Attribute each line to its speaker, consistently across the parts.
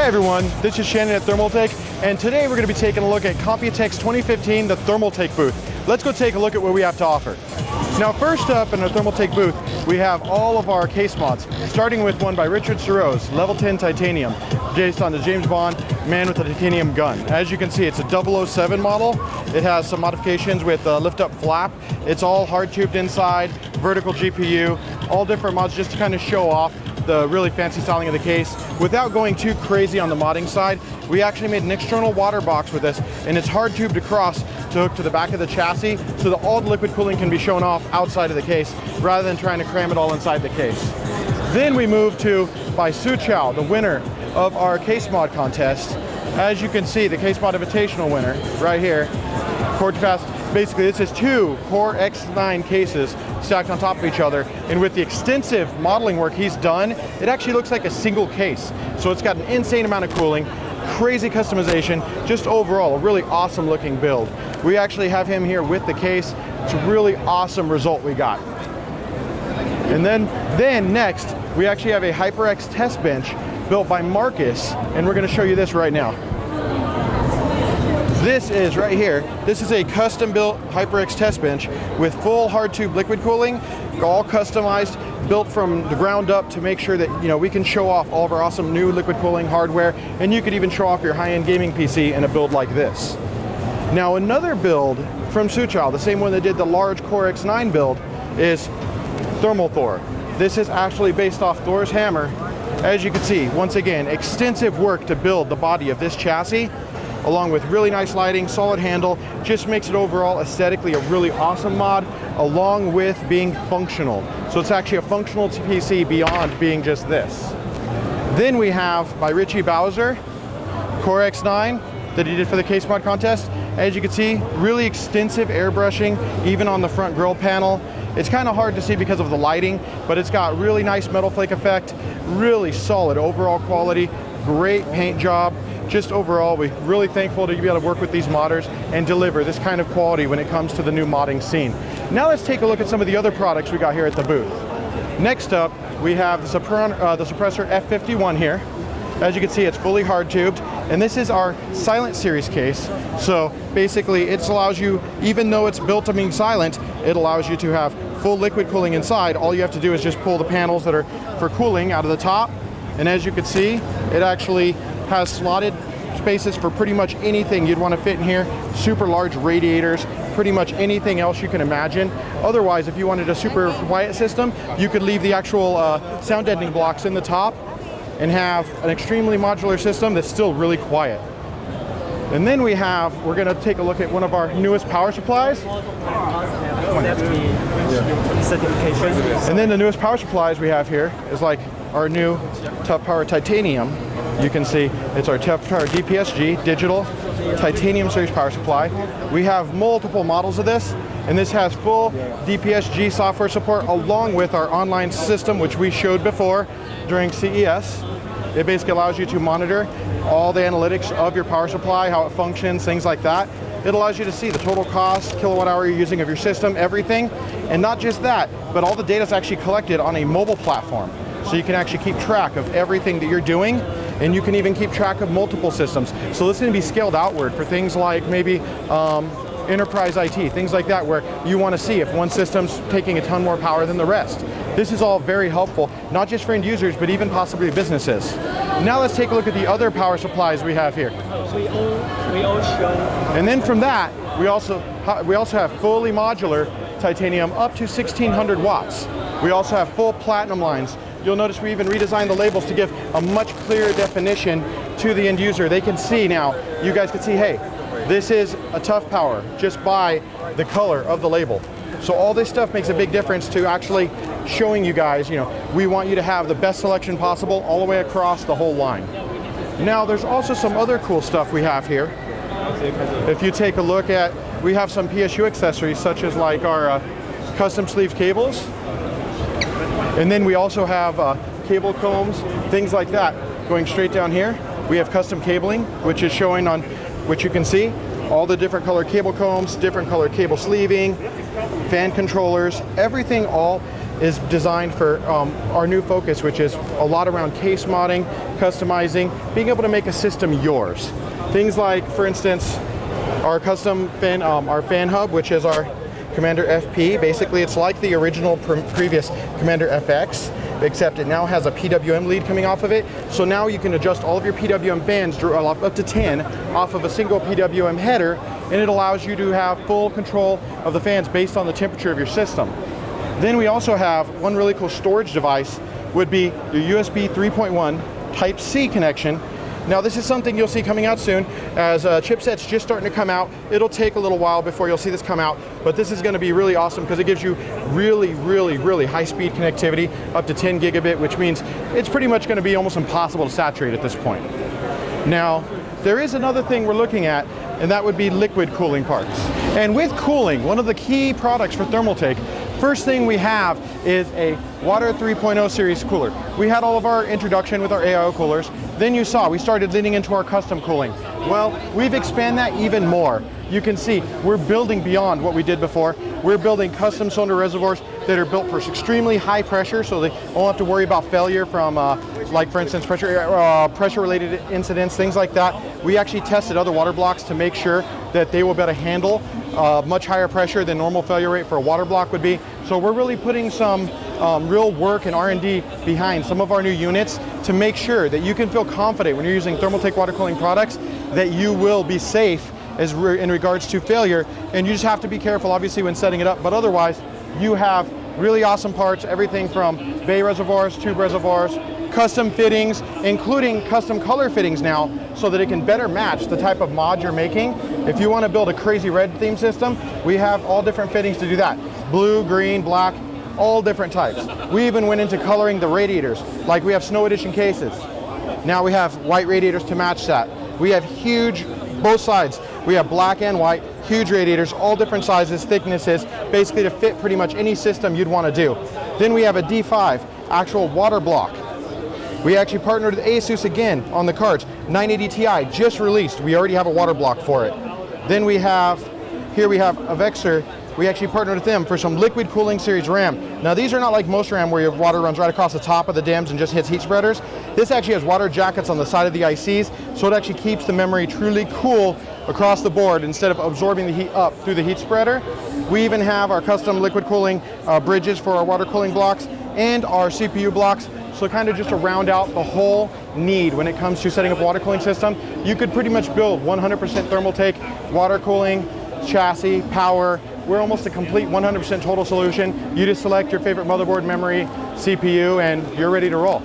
Speaker 1: everyone, this is Shannon at Thermaltake, and today we're going to be taking a look at Computex 2015, the Thermaltake booth. Let's go take a look at what we have to offer. Now first up in the Thermaltake booth, we have all of our case mods, starting with one by Richard Serro's Level 10 Titanium, based on the James Bond Man with a Titanium Gun. As you can see, it's a 007 model. It has some modifications with a lift-up flap. It's all hard-tubed inside, vertical GPU, all different mods just to kind of show off the really fancy styling of the case. Without going too crazy on the modding side, we actually made an external water box with this, and it's hard tubed across to hook to the back of the chassis so that all the liquid cooling can be shown off outside of the case rather than trying to cram it all inside the case. Then we move to by Suchao, the winner of our case mod contest. As you can see, the case mod invitational winner right here, Computex. Basically, this is two Core X9 cases stacked on top of each other, and with the extensive modeling work he's done, it actually looks like a single case. So it's got an insane amount of cooling, crazy customization, just overall a really awesome looking build. We actually have him here with the case. It's a really awesome result we got. And then next, we actually have a HyperX test bench built by Marcus, and we're going to show you this right now. This is right here. This is a custom-built HyperX test bench with full hard tube liquid cooling, all customized, built from the ground up to make sure that we can show off all of our awesome new liquid cooling hardware, and you could even show off your high-end gaming PC in a build like this. Now another build from Suchao, the same one that did the large Core X9 build, is Thermal Thor. This is actually based off Thor's hammer. As you can see, once again, extensive work to build the body of this chassis, along with really nice lighting, solid handle, just makes it overall aesthetically a really awesome mod, along with being functional. So it's actually a functional PC beyond being just this. Then we have, by Richie Bowser, Core X9 that he did for the case mod contest. As you can see, really extensive airbrushing, even on the front grille panel. It's kind of hard to see because of the lighting, but it's got really nice metal flake effect, really solid overall quality, great paint job. Just overall, we're really thankful to be able to work with these modders and deliver this kind of quality when it comes to the new modding scene. Now let's take a look at some of the other products we got here at the booth. Next up, we have the suppressor F51 here. As you can see, it's fully hard tubed, and this is our silent series case. So basically, it allows you, even though it's built to be silent, it allows you to have full liquid cooling inside. All you have to do is just pull the panels that are for cooling out of the top. And as you can see, it actually has slotted spaces for pretty much anything you'd want to fit in here. Super large radiators, pretty much anything else you can imagine. Otherwise, if you wanted a super quiet system, you could leave the actual sound deadening blocks in the top and have an extremely modular system that's still really quiet. And then we're going to take a look at one of our newest power supplies. And then the newest power supplies we have here is like our new Tough Power Titanium. You can see it's our Tough Power DPSG digital Titanium series power supply. We have multiple models of this, and this has full DPSG software support along with our online system, which we showed before during CES. It basically allows you to monitor all the analytics of your power supply, how it functions, things like that. It allows you to see the total cost, kilowatt hour you're using of your system, everything. And not just that, but all the data is actually collected on a mobile platform. So you can actually keep track of everything that you're doing, and you can even keep track of multiple systems. So this is going to be scaled outward for things like maybe enterprise IT, things like that, where you want to see if one system's taking a ton more power than the rest. This is all very helpful, not just for end users, but even possibly businesses. Now let's take a look at the other power supplies we have here.
Speaker 2: We all show.
Speaker 1: And then from that, we also have fully modular titanium up to 1600 watts. We also have full platinum lines. You'll notice we even redesigned the labels to give a much clearer definition to the end user. They can see now, you guys can see, hey, this is a Tough Power just by the color of the label. So all this stuff makes a big difference to actually showing you guys, we want you to have the best selection possible all the way across the whole line. Now there's also some other cool stuff we have here. If you take a look at, we have some PSU accessories such as like our custom sleeve cables. And then we also have cable combs, things like that. Going straight down here, we have custom cabling, which is showing on, which you can see, all the different color cable combs, different color cable sleeving, fan controllers, everything all is designed for our new focus, which is a lot around case modding, customizing, being able to make a system yours. Things like, for instance, our custom fan, our fan hub, which is our Commander FP. Basically, it's like the original previous Commander FX, except it now has a PWM lead coming off of it. So now you can adjust all of your PWM fans up to 10 off of a single PWM header, and it allows you to have full control of the fans based on the temperature of your system. Then we also have one really cool storage device, would be your USB 3.1 Type-C connection. Now this is something you'll see coming out soon, as chipsets just starting to come out. It'll take a little while before you'll see this come out, but this is going to be really awesome because it gives you really high-speed connectivity, up to 10 gigabit, which means it's pretty much going to be almost impossible to saturate at this point. Now, there is another thing we're looking at, and that would be liquid cooling parts. And with cooling, one of the key products for Thermaltake, first thing we have is a Water 3.0 series cooler. We had all of our introduction with our AIO coolers. Then you saw we started leaning into our custom cooling. Well, we've expanded that even more. You can see we're building beyond what we did before. We're building custom cylinder reservoirs that are built for extremely high pressure, so they won't have to worry about failure from, like for instance, pressure-related incidents, things like that. We actually tested other water blocks to make sure that they will be able to handle much higher pressure than normal failure rate for a water block would be. So we're really putting some real work and R&D behind some of our new units to make sure that you can feel confident when you're using Thermaltake water cooling products that you will be safe in regards to failure. And you just have to be careful, obviously, when setting it up, but otherwise you have really awesome parts, everything from bay reservoirs, tube reservoirs, custom fittings, including custom color fittings now, so that it can better match the type of mod you're making. If you want to build a crazy red theme system, we have all different fittings to do that. Blue, green, black, all different types. We even went into coloring the radiators, like we have Snow Edition cases. Now we have white radiators to match that. We have huge, both sides. We have black and white, huge radiators, all different sizes, thicknesses, basically to fit pretty much any system you'd want to do. Then we have a D5 actual water block. We actually partnered with Asus again on the cards. 980 Ti just released. We already have a water block for it. Then we have, here we have a Vexer. We actually partnered with them for some liquid cooling series RAM. Now these are not like most RAM where your water runs right across the top of the DIMMs and just hits heat spreaders. This actually has water jackets on the side of the ICs, so it actually keeps the memory truly cool across the board instead of absorbing the heat up through the heat spreader. We even have our custom liquid cooling bridges for our water cooling blocks and our CPU blocks. So kind of just to round out the whole need when it comes to setting up a water cooling system, you could pretty much build 100% Thermaltake water cooling, chassis, power. We're almost a complete 100% total solution. You just select your favorite motherboard, memory, CPU, and you're ready to roll.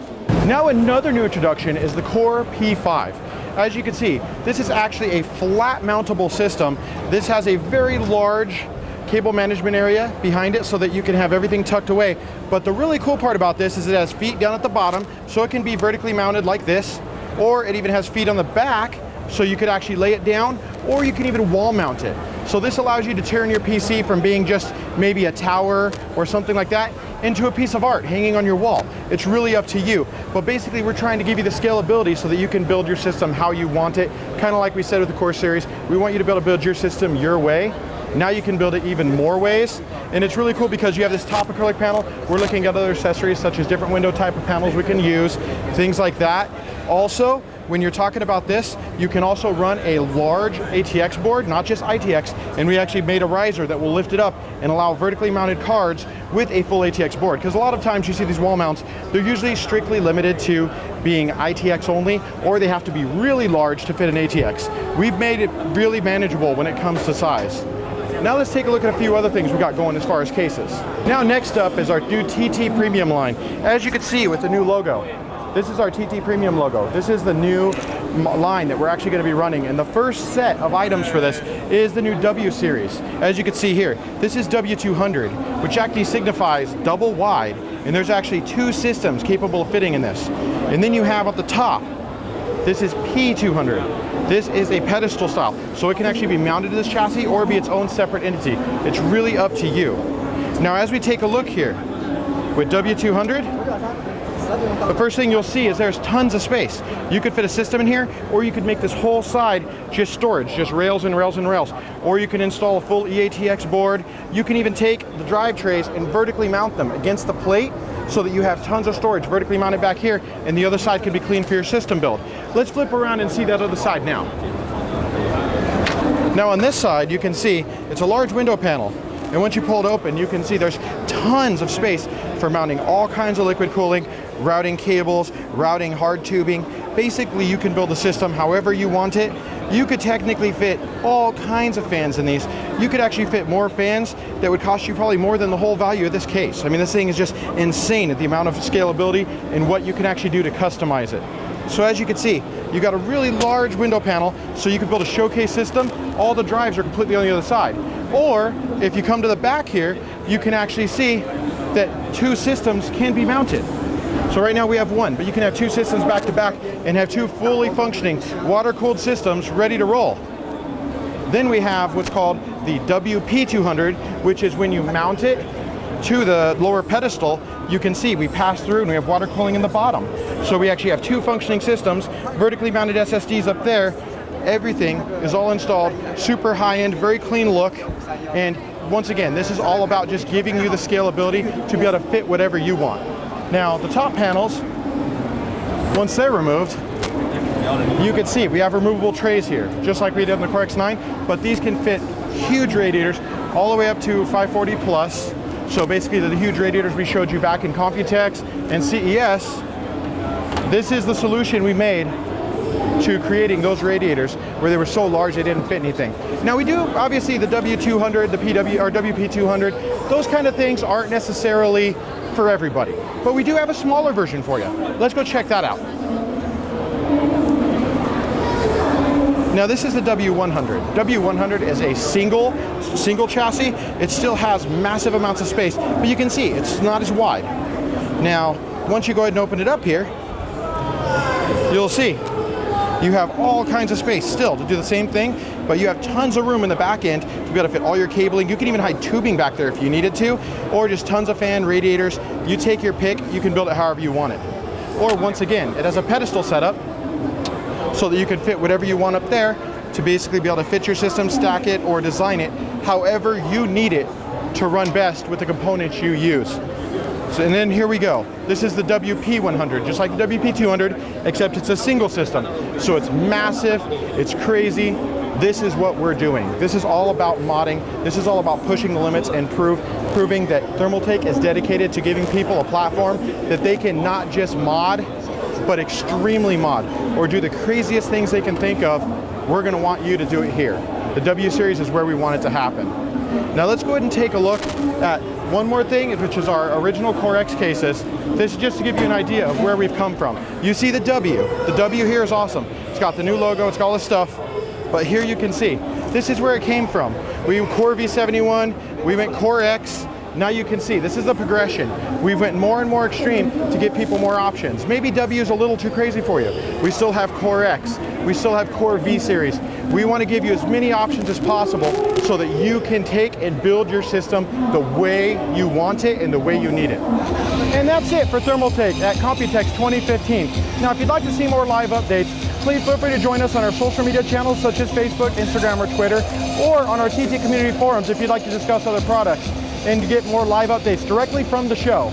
Speaker 1: Now another new introduction is the Core P5. As you can see, this is actually a flat mountable system. This has a very large cable management area behind it so that you can have everything tucked away. But the really cool part about this is it has feet down at the bottom, so it can be vertically mounted like this, or it even has feet on the back, so you could actually lay it down, or you can even wall mount it. So this allows you to turn your PC from being just maybe a tower or something like that into a piece of art hanging on your wall. It's really up to you. But basically we're trying to give you the scalability so that you can build your system how you want it. Kind of like we said with the Core series, we want you to be able to build your system your way. Now you can build it even more ways. And it's really cool because you have this top acrylic panel. We're looking at other accessories such as different window type of panels we can use, things like that. Also, when you're talking about this, you can also run a large ATX board, not just ITX, and we actually made a riser that will lift it up and allow vertically mounted cards with a full ATX board. Because a lot of times you see these wall mounts, they're usually strictly limited to being ITX only, or they have to be really large to fit an ATX. We've made it really manageable when it comes to size. Now let's take a look at a few other things we got going as far as cases. Now next up is our new TT Premium line. As you can see with the new logo, this is our TT Premium logo. This is the new line that we're actually going to be running, and the first set of items for this is the new W series. As you can see here, this is W200, which actually signifies double wide, and there's actually two systems capable of fitting in this. And then you have at the top, this is P200. This is a pedestal style, so it can actually be mounted to this chassis or be its own separate entity. It's really up to you. Now as we take a look here, with W200, the first thing you'll see is there's tons of space. You could fit a system in here, or you could make this whole side just storage, just rails and rails and rails. Or you can install a full EATX board. You can even take the drive trays and vertically mount them against the plate so that you have tons of storage vertically mounted back here, and the other side can be clean for your system build. Let's flip around and see that other side now. Now on this side, you can see it's a large window panel. And once you pull it open, you can see there's tons of space for mounting all kinds of liquid cooling, routing cables, routing hard tubing. Basically, you can build a system however you want it. You could technically fit all kinds of fans in these. You could actually fit more fans that would cost you probably more than the whole value of this case. I mean, this thing is just insane at the amount of scalability and what you can actually do to customize it. So as you can see, you got a really large window panel, so you can build a showcase system. All the drives are completely on the other side. Or if you come to the back here, you can actually see that two systems can be mounted. So right now we have one, but you can have two systems back to back and have two fully functioning water-cooled systems ready to roll. Then we have what's called the WP200, which is when you mount it to the lower pedestal, you can see we pass through and we have water cooling in the bottom. So we actually have two functioning systems, vertically mounted SSDs up there. Everything is all installed, super high-end, very clean look. And once again, this is all about just giving you the scalability to be able to fit whatever you want. Now, the top panels, once they're removed, you can see we have removable trays here, just like we did in the Core X9, but these can fit huge radiators all the way up to 540 plus. So basically the huge radiators we showed you back in Computex and CES, this is the solution we made to creating those radiators where they were so large they didn't fit anything. Now we do, obviously the W200, the WP200, those kind of things aren't necessarily for everybody, but we do have a smaller version for you. Let's go check that out. Now this is the W100. W100 is a single chassis. It still has massive amounts of space, but you can see it's not as wide. Now, once you go ahead and open it up here, you'll see you have all kinds of space still to do the same thing, but you have tons of room in the back end to be able to fit all your cabling. You can even hide tubing back there if you needed to, or just tons of fan radiators. You take your pick, you can build it however you want it. Or once again, it has a pedestal setup so that you can fit whatever you want up there to basically be able to fit your system, stack it, or design it however you need it to run best with the components you use. So, and then here we go. This is the WP100, just like the WP200, except it's a single system. So it's massive, it's crazy. This is what we're doing. This is all about modding. This is all about pushing the limits and proving that Thermaltake is dedicated to giving people a platform that they can not just mod, but extremely mod, or do the craziest things they can think of. We're gonna want you to do it here. The W series is where we want it to happen. Now let's go ahead and take a look at one more thing, which is our original Core X cases. This is just to give you an idea of where we've come from. You see the W. The W here is awesome. It's got the new logo, it's got all this stuff, but here you can see, this is where it came from. We Core V71, we went Core X. Now you can see, this is the progression. We went more and more extreme to give people more options. Maybe W is a little too crazy for you. We still have Core X. We still have Core V series. We want to give you as many options as possible so that you can take and build your system the way you want it and the way you need it. And that's it for Thermaltake at Computex 2015. Now, if you'd like to see more live updates, please feel free to join us on our social media channels such as Facebook, Instagram, or Twitter, or on our TT community forums if you'd like to discuss other products and to get more live updates directly from the show.